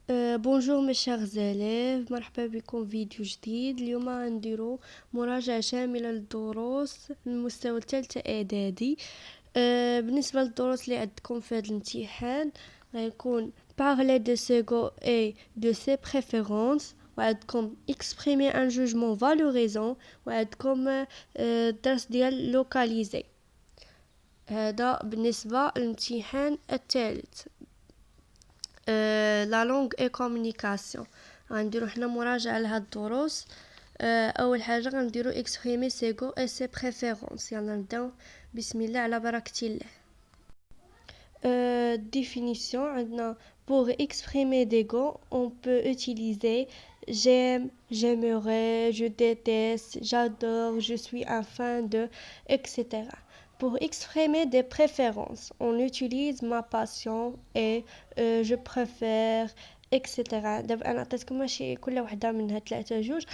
بونجور مي شيرز élèves، مرحبا بكم في فيديو جديد. اليوم غنديرو مراجعة شاملة للدروس المستوى الثالثة اعدادي. بالنسبة للدروس اللي عندكم في هذا الامتحان غيكون parler de ses goûts et de ses préférences، وعندكم exprimer un jugement valorisant، وعندكم الدرس ديال localiser. هذا بالنسبة للامتحان الثالث. لا لونغ اي كومونيكاسيون غنديرو حنا مراجعه لهاد الدروس. اول حاجه غنديرو اكسبريمي سي غو اي سي بريفيرونس. يلا نبداو بسم الله على بركه الله. définition عندنا pour exprimer des goûts on peut utiliser j'aime, j'aimerais, je déteste, j'adore, je suis un fan de, etc. Pour exprimer des préférences, on utilise ma passion et je préfère, etc. دابا انا عطيتكم ماشي كل وحده من هاد ثلاثه جوج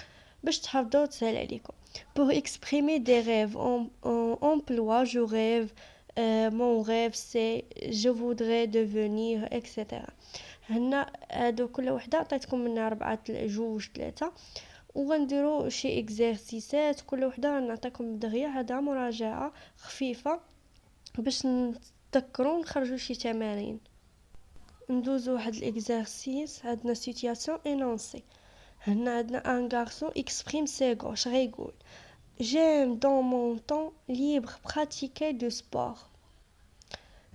باش تحفظوا وتسهل عليكم. Pour exprimer des rêves on emploie je rêve, mon rêve c'est je voudrais devenir, etc. هنا هادو كل وحده عطيتكم منها 4 جوج 3 وغنديروا شي اكزرسيسات كل وحده غنعطيكم دغيا هذا مراجعه خفيفه باش نتذكروا نخرجوا شي تمارين. ندوزو واحد الاكزرسيس. عندنا سيتياسيون انونسي. هنا عندنا ان غارسون اكسبريم سي غوش غيقول j'aime dans mon temps libre pratiquer du sport.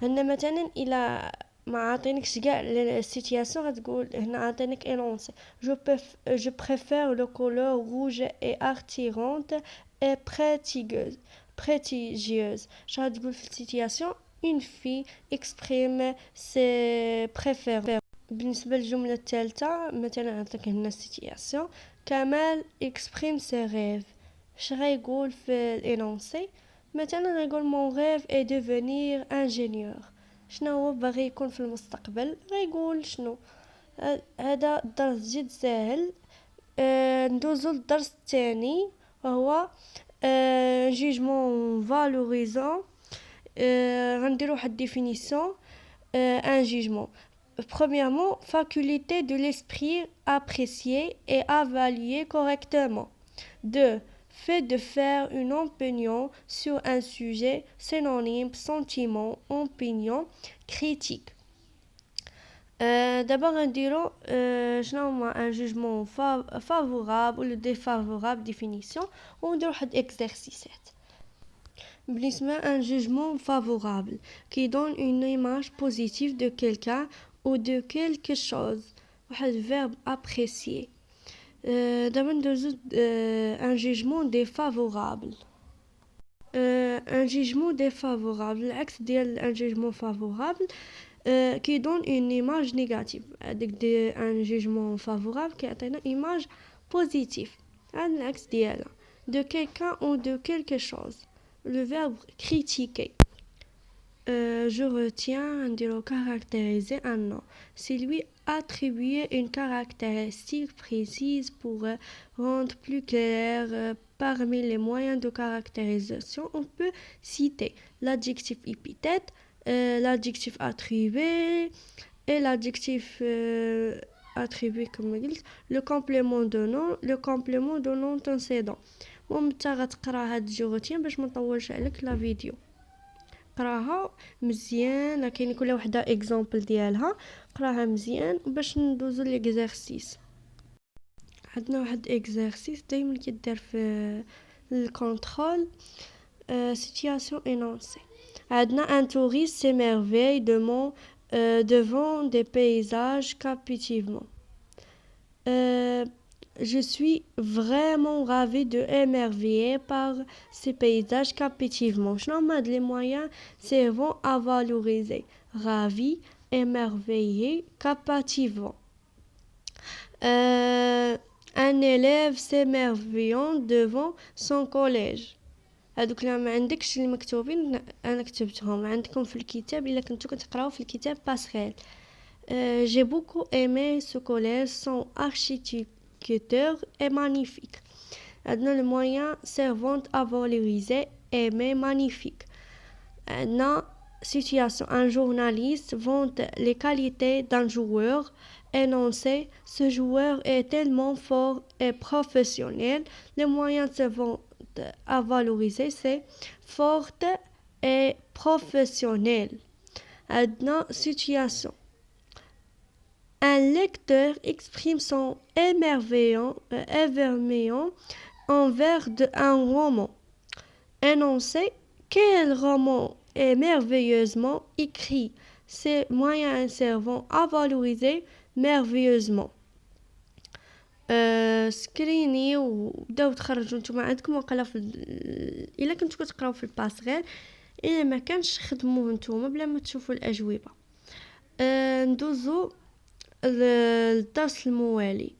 هنا مثلا الى ما عاطينكش كاع السيتياسيون غتقول هنا عاطينك énoncé je préfère le couleur rouge et attirante et prestigieuse. غتقول في السيتياسيون une fille exprime ses préférences. بالنسبة للجملة الثالثة مثلا عطيك هنا السيتياسيون كمال exprime ses rêves. اش غيقول في الانونسي؟ مثلا غيقول mon rêve est devenir ingénieur. شنو هو باغي يكون في المستقبل؟ غيقول شنو. هذا الدرس جد سهل. ندوزو للدرس الثاني وهو جيجمون فالوريزون. غنديرو واحد ديفينيسيون. ان جيجمون premièrement faculté de l'esprit apprécier et évaluer correctement. 2. Fait de faire une opinion sur un sujet, synonyme, sentiment, opinion, critique. D'abord غنديرو شنو هما un jugement favorable ou défavorable définition ونديرو واحد exercices. بالنسبة un jugement favorable qui donne une image positive de quelqu'un ou de quelque chose. واحد verbe apprécier. دابا ندوزو un jugement défavorable. un jugement défavorable العكس ديال un jugement favorable qui donne une image négative. هذاك un jugement favorable كيعطينا image positive. هذا العكس ديالها de quelqu'un ou de quelque chose. Le verbe critiquer. Je retiens نديرو caractériser un nom. C'est lui attribuer une caractéristique précise pour rendre plus clair. Parmi les moyens de caractérisation, on peut citer l'adjectif épithète, l'adjectif attribué et l'adjectif attribué comme قلت, le complément de nom, le complément de nom antécédent. المهم نتا غتقرا هاد الجوغتين باش ما نطولش عليك لا فيديو. قراها مزيان كاين كل وحده اكزامبل ديالها قراها مزيان باش ندوزو ليكزارسيس. عندنا واحد اكزارسيس دائما كيدار في الكونترول. situation énoncée. عندنا un touriste s'émerveille devant des paysages captivants. Je suis vraiment ravie de émerveiller par ces paysages captivants. شنو هما هاد لي moyens servant à valoriser ravi, émerveillé, captivant. Un élève s'émerveillant devant son collège. هادوك اللي ما عندكش اللي مكتوبين انا كتبتهم عندكم في الكتاب الا كنتو كتقراو في الكتاب باسخيل. j'ai beaucoup aimé ce collège, son architecture est magnifique. عندنا le moyen servant à valoriser aimer magnifique. عندنا situation, un journaliste vante les qualités d'un joueur. Énoncé, ce joueur est tellement fort et professionnel. Les moyens se vont à valoriser, c'est forte et professionnel. عندنا situation. Un lecteur exprime son émerveillement envers un roman. Énoncé, quel roman est merveilleusement écrit. Ces moyens servent à valoriser merveilleusement. سكريني وبداو تخرجوا نتوما عندكم وقلا في الا كنتو كتقراو في الباسغيل، الا ما كانش خدموه نتوما بلا ما تشوفوا الاجوبه. ندوزو الدرس الموالي.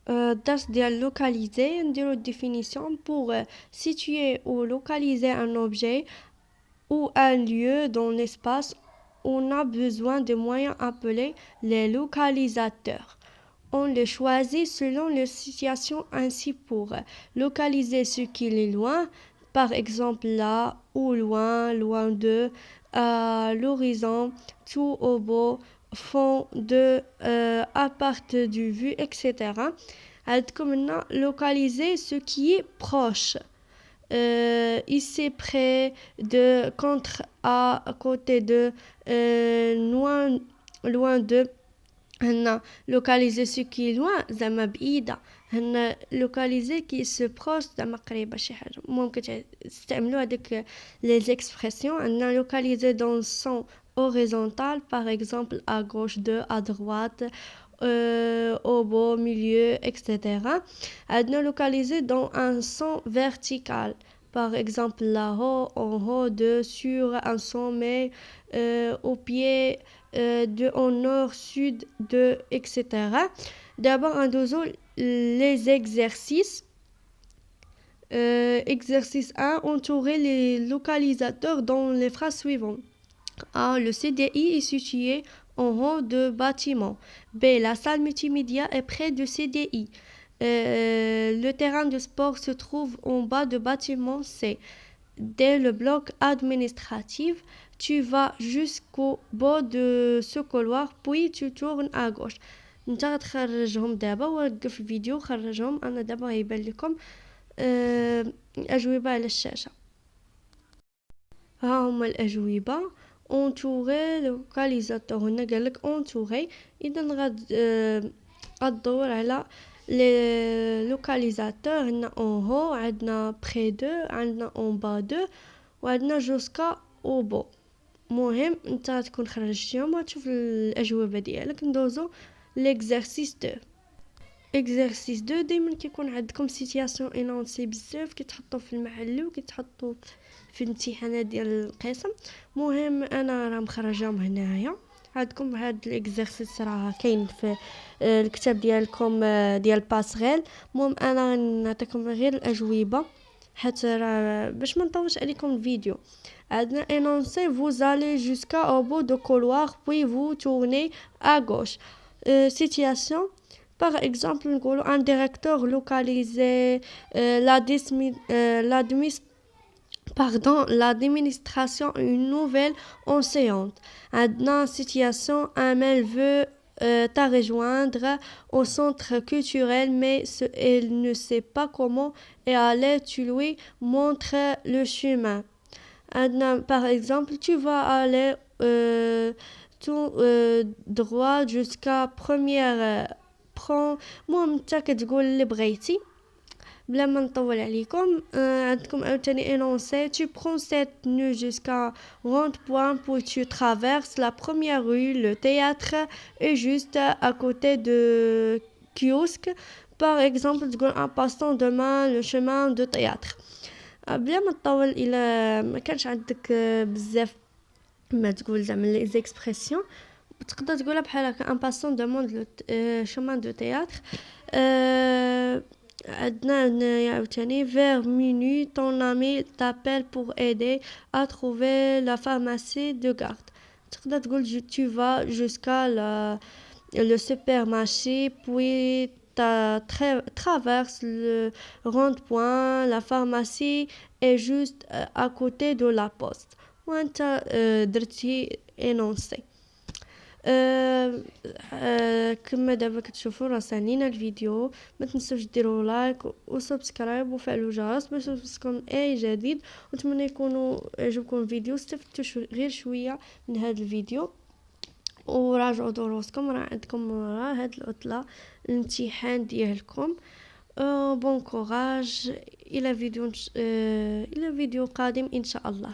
الدرس ديال localiser, نديرو définition pour situer ou localiser un objet ou un lieu dans l'espace. On a besoin de moyens appelés les localisateurs. On les choisit selon les situations, ainsi pour localiser ce qui est loin, par exemple là ou loin, loin de, à l'horizon, tout au beau, fond de, à partir du vue, etc. عندكم localiser ce qui est proche. Ici près de, contre, à côté de, loin de. هنا localiser ce qui est loin زعما بعيدة. هنا localiser qui se proche زعما قريبة شي حاجة. ممكن تستعملوا هذيك les expressions. هنا localiser dans le sens horizontal, par exemple à gauche de, à droite, au beau milieu, etc. عندنا localiser dans un sens vertical, par exemple là-haut, en haut, de, sur un sommet, au pied, de, au nord, sud, de, etc. D'abord, un dozo les exercices. Exercice 1, entourer les localisateurs dans les phrases suivantes. A. Le CDI est situé en haut de bâtiment. B. La salle multimédia est près du CDI. Le terrain de sport se trouve en bas de bâtiment C. D. Le bloc administratif. Tu vas jusqu'au bout de ce couloir puis tu tournes à gauche. انت غتخرجهم دابا ووقف الفيديو خرجهم. انا دابا غيبان لكم الاجوبه على الشاشه. ها هما الاجوبه. اونتوري لوكاليزاتور هنا قالك اونتوري، اذا غدور على لي لوكاليزاتور. هنا اون هو، عندنا بري دو، عندنا اون با دو، وعندنا جوسكا او بو. مهم انت تكون خرجتيهم وتشوف الاجوبه ديالك. ندوزو ليكزارسيس 2. اكزارسيس 2 دائما كيكون عندكم سيتياسيون انونسي بزاف كيتحطوا في المحل وكيتحطوا في الامتحانات ديال القسم. مهم انا راه مخرجاهم هنايا. عندكم هاد الاكزارسيس راه كاين في الكتاب ديالكم ديال باسغيل. المهم انا نعطيكم غير الاجوبه حتى راه باش ما نطولش عليكم الفيديو. عندنا énoncer vous allez jusqu'au bout du couloir puis vous tournez à gauche. Situation, par exemple نقولوا un directeur localisé l'administration une nouvelle enseignante. عندنا situation, un mail veut t'a rejoindre au centre culturel mais elle ne sait pas comment et aller tu lui montres le chemin. Par exemple, tu vas aller tout droit jusqu'à première المهم نتا كتقول اللي بغيتي بلا ما نطول عليكم. عندكم عاوتاني énoncer tu prends cette rue jusqu'à rond-point puis tu traverses la première rue. Le théâtre est juste à côté de kiosque. Par exemple تقول en passant demain le chemin de théâtre. بلا ما تطول الى ما كانش عندك بزاف ما تقول زعما لي زيكسبرسيون تقدر تقولها بحال هكا ان باسون دوموند لو شومان دو تياتر. عندنا هنايا عاوتاني vers minuit ton ami t'appelle pour aider à trouver la pharmacie de garde. تقدر تقول tu vas jusqu'à le supermarché puis traverse le rond-point. La pharmacie est juste à côté de la poste. وانت درتي انونسي. كما دابا كتشوفوا راه سالينا الفيديو، ما تنسوش ديروا لايك وسبسكرايب وفعلوا الجرس باش يوصلكم اي جديد. ونتمنى يكونوا عجبكم الفيديو، استفدتوا غير شويه من هذا الفيديو. وراجعوا دروسكم، راه عندكم هاد العطله الامتحان ديالكم. بون كوراج، الى فيديو قادم ان شاء الله.